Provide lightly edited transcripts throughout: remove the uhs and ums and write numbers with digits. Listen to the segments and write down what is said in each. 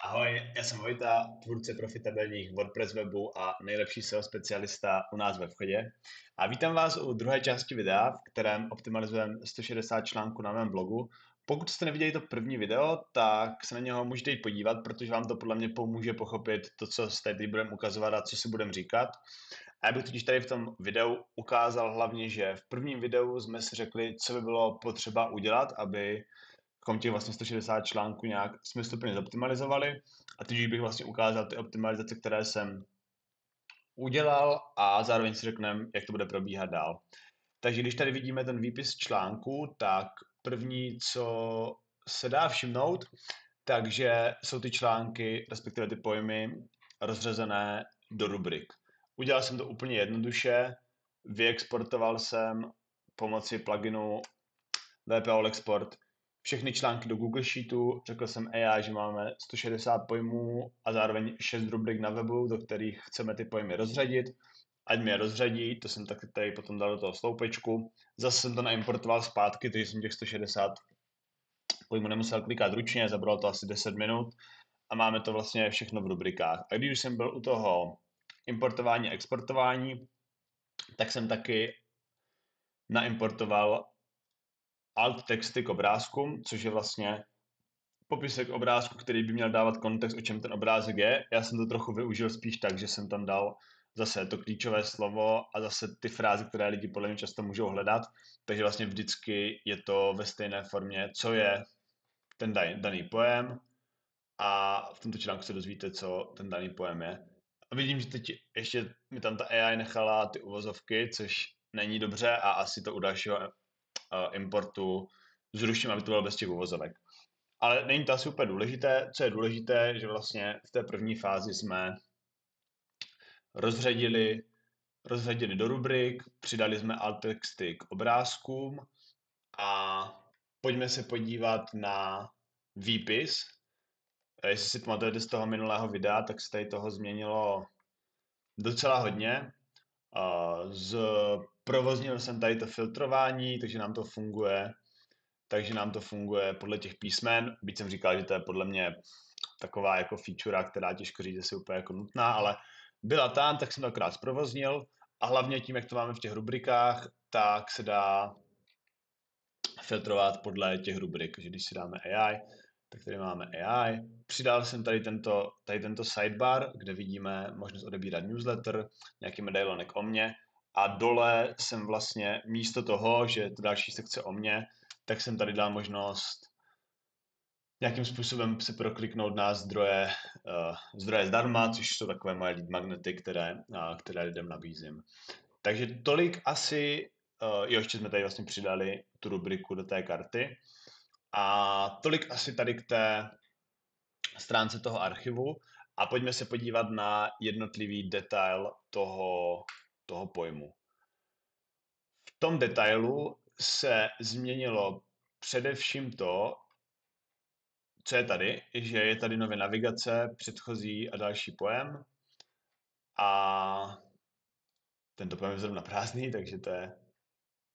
Ahoj, já jsem Vojta, tvůrce profitabilních WordPress webů a nejlepší SEO specialista u nás ve vchodě. A vítám vás u druhé části videa, v kterém optimalizujeme 160 článků na mém blogu. Pokud jste neviděli to první video, tak se na něho můžete jít podívat, protože vám to podle mě pomůže pochopit to, co se tady budeme ukazovat a co si budeme říkat. A já bych totiž tady v tom videu ukázal hlavně, že v prvním videu jsme si řekli, co by bylo potřeba udělat, aby těch vlastně 160 článků nějak smysluplně zoptimalizovali. A teď bych vlastně ukázal ty optimalizace, které jsem udělal a zároveň si řekneme, jak to bude probíhat dál. Takže když tady vidíme ten výpis článku, tak první, co se dá všimnout, takže jsou ty články, respektive ty pojmy, rozřazené do rubrik. Udělal jsem to úplně jednoduše, vyexportoval jsem pomocí pluginu VP All Export všechny články do Google Sheetu, řekl jsem AI, že máme 160 pojmů a zároveň 6 rubrik na webu, do kterých chceme ty pojmy rozřadit. Ať mi je rozřadí, to jsem taky tady potom dal do toho sloupečku. Zase jsem to naimportoval zpátky, takže jsem těch 160 pojmů nemusel klikat ručně, zabralo to asi 10 minut a máme to vlastně všechno v rubrikách. A když jsem byl u toho importování a exportování, tak jsem taky naimportoval alt texty k obrázkům, což je vlastně popisek obrázku, který by měl dávat kontext, o čem ten obrázek je. Já jsem to trochu využil spíš tak, že jsem tam dal zase to klíčové slovo a zase ty fráze, které lidi podle mě často můžou hledat. Takže vlastně vždycky je to ve stejné formě, co je ten daný pojem a v tomto článku se dozvíte, co ten daný pojem je. A vidím, že teď ještě mi tam ta AI nechala ty uvozovky, což není dobře a asi to u dalšího importu zruším, aby to bylo bez těch uvozovek. Ale není to asi úplně důležité. Co je důležité, že vlastně v té první fázi jsme rozřadili do rubrik, přidali jsme alt texty k obrázkům a pojďme se podívat na výpis. Jestli si pamatujete z toho minulého videa, tak se tady toho změnilo docela hodně. Provoznil jsem tady to filtrování, takže nám to funguje podle těch písmen. Byť jsem říkal, že to je podle mě taková jako feature, která těžko říct, že si úplně jako nutná, ale byla tam, tak jsem to akorát zprovoznil a hlavně tím, jak to máme v těch rubrikách, tak se dá filtrovat podle těch rubrik. Takže když si dáme AI, tak tady máme AI. Přidal jsem tady tento sidebar, kde vidíme možnost odebírat newsletter, nějaký medailonek o mně a dole jsem vlastně místo toho, že to další sekce o mně, tak jsem tady dal možnost nějakým způsobem se prokliknout na zdroje zdarma, což jsou takové moje lead magnety, které lidem nabízím. Takže tolik asi, jo, ještě jsme tady vlastně přidali tu rubriku do té karty a tolik asi tady k té stránce toho archivu a pojďme se podívat na jednotlivý detail toho pojmu. V tom detailu se změnilo především to, co je tady, že je tady nově navigace, předchozí a další pojem a tento pojem je zrovna prázdný, takže to je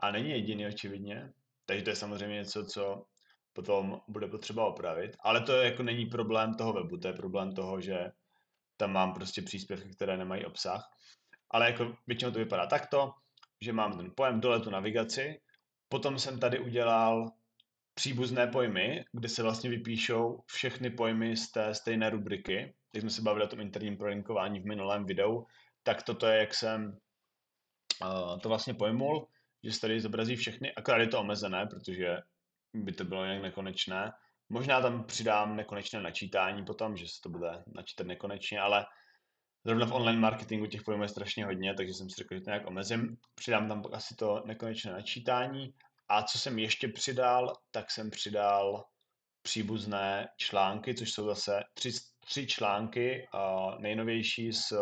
a není jediný očividně, takže to je samozřejmě něco, co potom bude potřeba opravit, ale to jako není problém toho webu, to je problém toho, že tam mám prostě příspěvky, které nemají obsah, ale jako většinou to vypadá takto, že mám ten pojem dole tu navigaci, potom jsem tady udělal příbuzné pojmy, kde se vlastně vypíšou všechny pojmy z té stejné rubriky. Jak jsme se bavili o tom interním prolinkování v minulém videu, tak toto je, jak jsem to vlastně pojmul, že se tady zobrazí všechny, akorát je to omezené, protože by to bylo nějak nekonečné. Možná tam přidám nekonečné načítání potom, že se to bude načítat nekonečně, ale zrovna v online marketingu těch pojmů je strašně hodně, takže jsem si řekl, že to nějak omezím. Přidám tam asi to nekonečné načítání. A co jsem ještě přidal, tak jsem přidal příbuzné články, což jsou zase tři články nejnovější z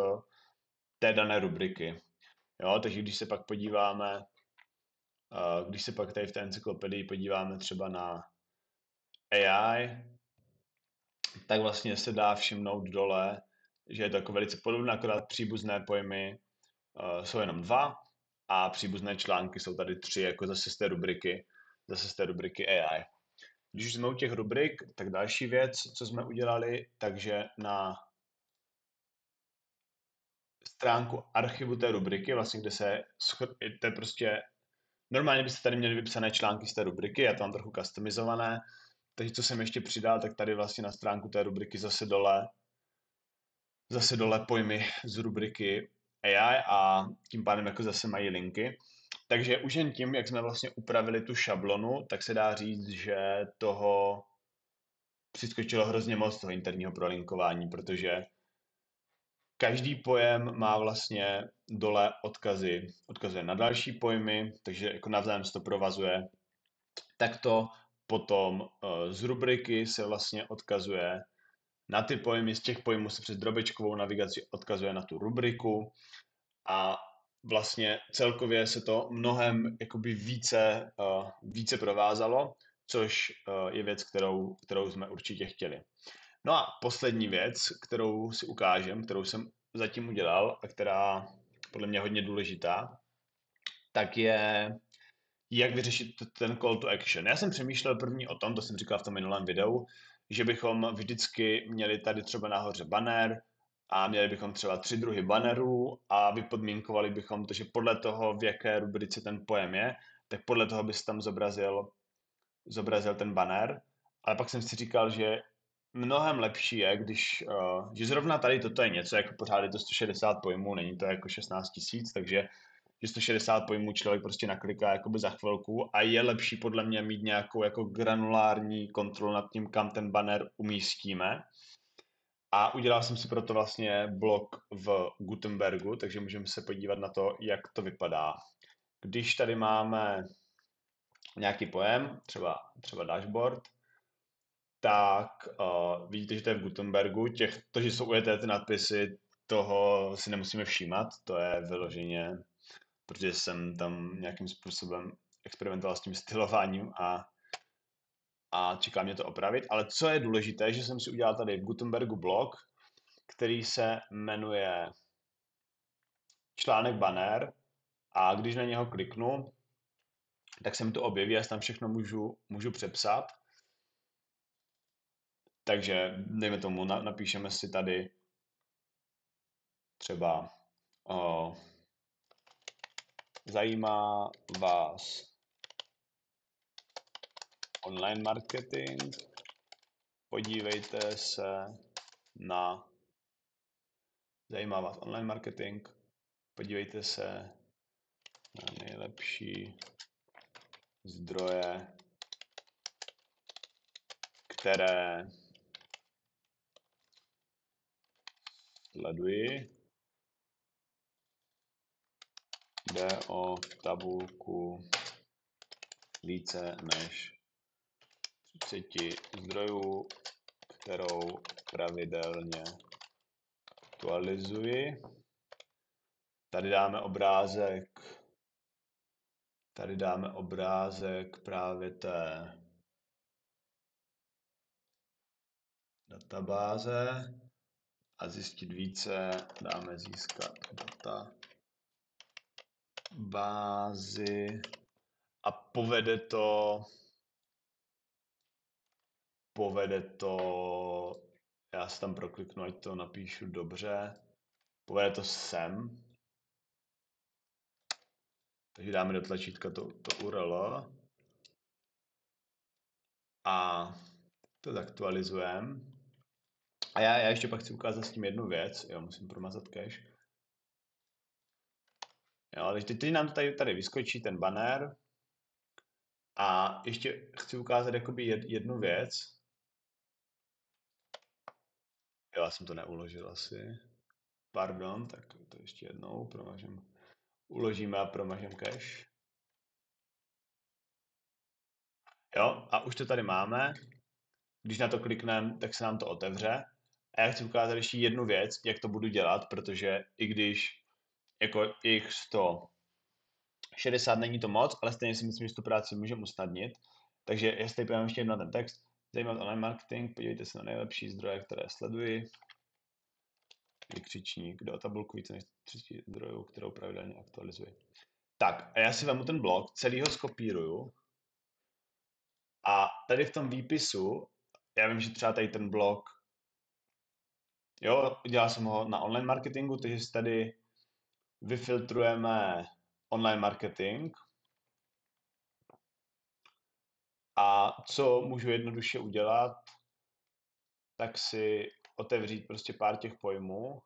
té dané rubriky. Jo, takže když se pak tady v té encyklopedii podíváme třeba na AI, tak vlastně se dá všimnout dole, že je to jako velice podobné, akorát příbuzné pojmy jsou jenom dva a příbuzné články jsou tady tři, jako zase z té rubriky AI. Když už jsme u těch rubrik, tak další věc, co jsme udělali, takže na stránku archivu té rubriky, vlastně kde se, to je prostě, normálně byste tady měli vypsané články z té rubriky, já to mám trochu customizované, takže co jsem ještě přidal, tak tady vlastně na stránku té rubriky zase dole pojmy z rubriky AI a tím pádem jako zase mají linky. Takže už jen tím, jak jsme vlastně upravili tu šablonu, tak se dá říct, že toho přiskočilo hrozně moc toho interního prolinkování, protože každý pojem má vlastně dole odkazuje na další pojmy, takže jako navzájem se to provazuje. Takto potom z rubriky se vlastně odkazuje na ty pojmy, z těch pojmů se přes drobečkovou navigaci odkazuje na tu rubriku a vlastně celkově se to mnohem jakoby více provázalo, což je věc, kterou jsme určitě chtěli. No a poslední věc, kterou si ukážem, kterou jsem zatím udělal a která podle mě je hodně důležitá, tak je, jak vyřešit ten call to action. Já jsem přemýšlel první o tom, to jsem říkal v tom minulém videu, že bychom vždycky měli tady třeba nahoře banner a měli bychom třeba 3 druhy bannerů a vypodmínkovali bychom to, že podle toho, v jaké rubrice ten pojem je, tak podle toho by se tam zobrazil ten banner. Ale pak jsem si říkal, že mnohem lepší je, že zrovna tady toto je něco, jako pořád je to 160 pojmů, není to jako 16 tisíc, takže že 160 pojmů člověk prostě nakliká jakoby za chvilku a je lepší podle mě mít nějakou jako granulární kontrolu nad tím, kam ten banner umístíme. A udělal jsem si proto vlastně blog v Gutenbergu, takže můžeme se podívat na to, jak to vypadá. Když tady máme nějaký pojem, třeba dashboard, tak vidíte, že to je v Gutenbergu. To, že jsou ujeté ty nadpisy, toho si nemusíme všímat, to je vyloženě, protože jsem tam nějakým způsobem experimentoval s tím stylováním a čeká mě to opravit. Ale co je důležité, že jsem si udělal tady v Gutenbergu blog, který se jmenuje článek banner a když na něho kliknu, tak se mi to objeví, já si tam všechno můžu přepsat. Takže dejme tomu, napíšeme si tady třeba zajímá vás online marketing, podívejte se na zajímá vás online marketing, podívejte se na nejlepší zdroje, které sleduji. Jde o tabulku více než 30 zdrojů, kterou pravidelně aktualizuji. Tady dáme obrázek právě té databáze a zjistit více dáme získat databázi a povede to, já si tam prokliknu, ať to napíšu dobře, povede to sem, takže dáme do tlačítka to URL a to zaktualizujeme. A já ještě pak chci ukázat s tím jednu věc, jo, musím promazat cache. Jo, ale teď nám tady vyskočí ten banner a ještě chci ukázat jakoby jednu věc. Jo, já jsem to neuložil asi. Pardon, tak to ještě jednou uložíme a promažeme cache. Jo, a už to tady máme. Když na to klikneme, tak se nám to otevře. A já chci ukázat ještě jednu věc, jak to budu dělat, protože i když jako jich 160 není to moc, ale stejně si myslím, že tu práci můžeme usnadnit. Takže já si tady podívám ještě jednou na ten text. Zajímavý online marketing, podívejte se na nejlepší zdroje, které sleduji. Vykřičník, jde o tabulku více než 30 zdrojů, kterou pravidelně aktualizuji. Tak, a já si vemu ten blok, celý ho skopíruju a tady v tom výpisu, já vím, že třeba tady ten blog, jo, dělal jsem ho na online marketingu, takže si tady vyfiltrujeme online marketing a co můžu jednoduše udělat, tak si otevřít prostě pár těch pojmů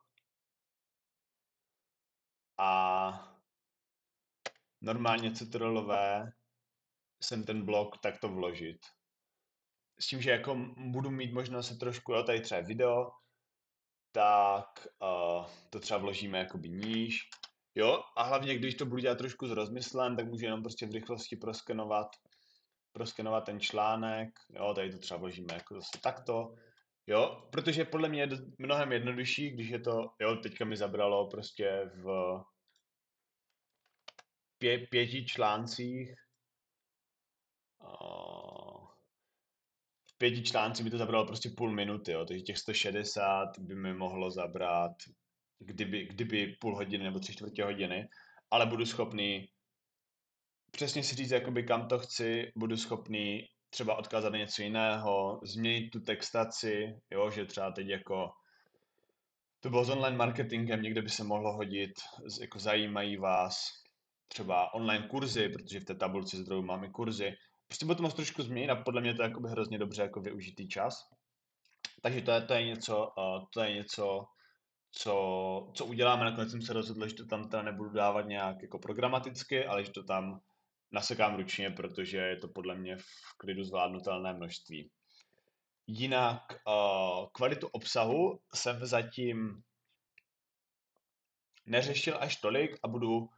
a normálně CTRL-V sem ten blok takto vložit. S tím, že jako budu mít možnost se trošku, jo, tady třeba video, tak to třeba vložíme jakoby níž, jo, a hlavně, když to budu dělat trošku s rozmyslem, tak můžu jenom prostě v rychlosti proskenovat ten článek, jo, tady to třeba vložíme jako zase takto, jo, protože podle mě je mnohem jednodušší, když je to, jo, teďka mi zabralo prostě v 5 článcích, v 5 článcích by to zabralo prostě půl minuty, jo, takže těch 160 by mi mohlo zabrat, kdyby půl hodiny nebo 3/4 hodiny, ale budu schopný přesně si říct, jakoby kam to chci, budu schopný třeba odkázat na něco jiného, změnit tu textaci, jo, že třeba teď jako to bylo s online marketingem, někde by se mohlo hodit, jako zajímají vás třeba online kurzy, protože v té tabulce zdrojů máme kurzy. Prostě budu to moct trošku změnit a podle mě to je jakoby hrozně dobře jako využitý čas. Takže to je něco, co uděláme. Nakonec jsem se rozhodl, že to tam teda nebudu dávat nějak jako programaticky, ale že to tam nasekám ručně, protože je to podle mě v klidu zvládnutelné množství. Jinak kvalitu obsahu jsem zatím neřešil až tolik a budu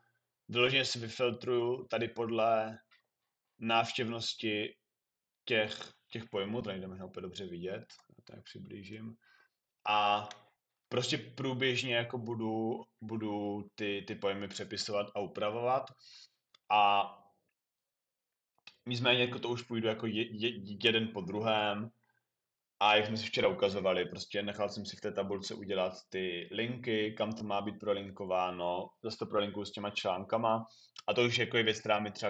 vyloženě si vyfiltruju tady podle návštěvnosti těch pojmů, tady jdeme možná úplně dobře vidět, tak přiblížím. A prostě průběžně jako budu ty pojmy přepisovat a upravovat. A nicméně jako to už půjdu jako jeden po druhém. A jak jsme si včera ukazovali, prostě nechal jsem si v té tabulce udělat ty linky, kam to má být prolinkováno, zase to prolinkuju s těma článkama. A to už jako je věc,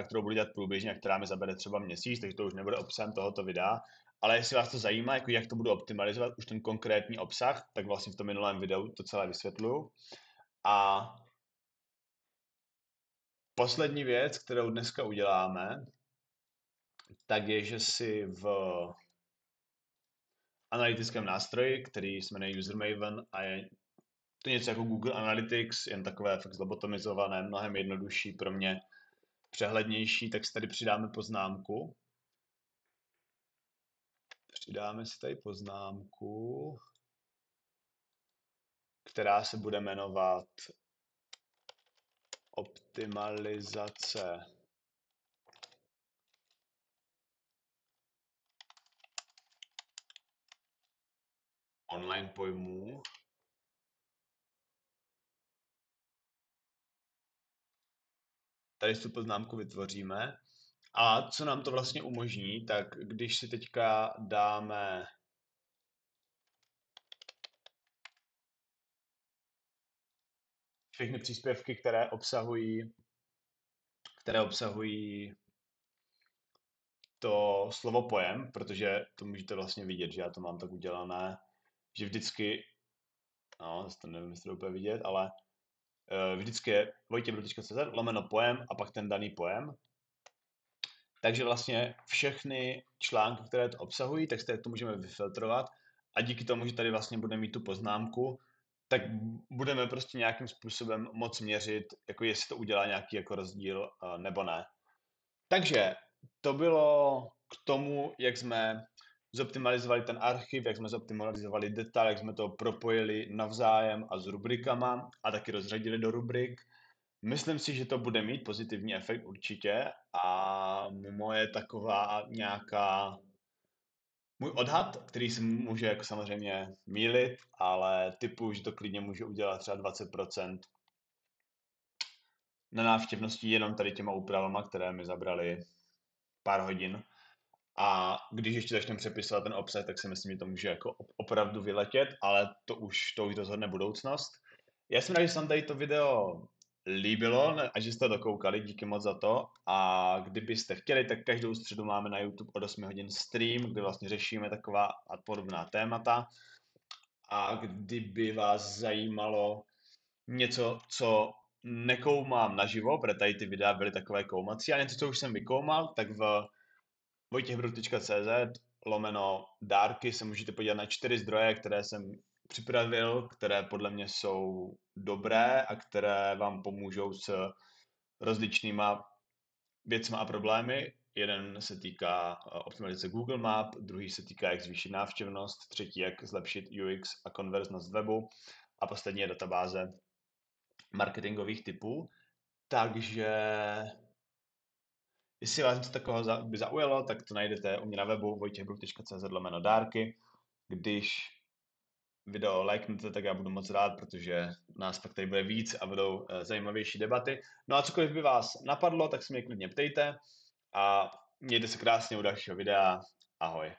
kterou budu dělat průběžně a která mi zabere třeba měsíc, takže to už nebude obsahem tohoto videa. Ale jestli vás to zajímá, jako jak to budu optimalizovat, už ten konkrétní obsah, tak vlastně v tom minulém videu to celé vysvětluju. A poslední věc, kterou dneska uděláme, tak je, že si v analytickém nástroji, který se jmenuje UserMaven a je to něco jako Google Analytics, jen takové fakt zlobotomizované, mnohem jednodušší pro mě, přehlednější, tak si tady přidáme poznámku. Přidáme si tady poznámku, která se bude jmenovat optimalizace online pojmů. Tady si tu poznámku vytvoříme. A co nám to vlastně umožní, tak když si teďka dáme všechny příspěvky, které obsahují to slovo pojem, protože to můžete vlastně vidět, že já to mám tak udělané, že vždycky, no, zase to nevím, jestli to úplně vidět, ale vždycky je vojtěbro.cz lomeno pojem a pak ten daný pojem. Takže vlastně všechny články, které to obsahují, tak to můžeme vyfiltrovat a díky tomu, že tady vlastně budeme mít tu poznámku, tak budeme prostě nějakým způsobem moc měřit, jako jestli to udělá nějaký jako rozdíl nebo ne. Takže to bylo k tomu, jak jsme zoptimalizovali ten archiv, jak jsme zoptimalizovali detail, jak jsme to propojili navzájem a s rubrikama a taky rozřadili do rubrik. Myslím si, že to bude mít pozitivní efekt určitě a moje taková můj odhad, který se může jako samozřejmě mýlit, ale typu, že to klidně může udělat třeba 20% na návštěvnosti jenom tady těma úpravama, které mi zabraly pár hodin. A když ještě začneme přepisovat ten obsah, tak si myslím, že to může jako opravdu vyletět, ale to už rozhodne budoucnost. Já jsem rád, že jsem tady to video líbilo a že jste dokoukali, díky moc za to. A kdybyste chtěli, tak každou středu máme na YouTube od 8 hodin stream, kde vlastně řešíme taková a podobná témata. A kdyby vás zajímalo něco, co nekoumám naživo, protože tady ty videa byly takové koumací, a něco, co už jsem vykoumal, tak v wojtěchbruk.cz/dárky se můžete podívat na 4 zdroje, které jsem připravil, které podle mě jsou dobré a které vám pomůžou s rozličnýma věcma a problémy. Jeden se týká optimalizace Google Map, druhý se týká, jak zvýšit návštěvnost, třetí, jak zlepšit UX a konverznost webu a poslední je databáze marketingových typů. Takže jestli vás něco takového by zaujalo, tak to najdete u mě na webu wojtěchbruk.cz/dárky. Když video lajknete, tak já budu moc rád, protože nás pak tady bude víc a budou zajímavější debaty. No a cokoliv by vás napadlo, tak se mě klidně ptejte a mějte se krásně u dalšího videa. Ahoj.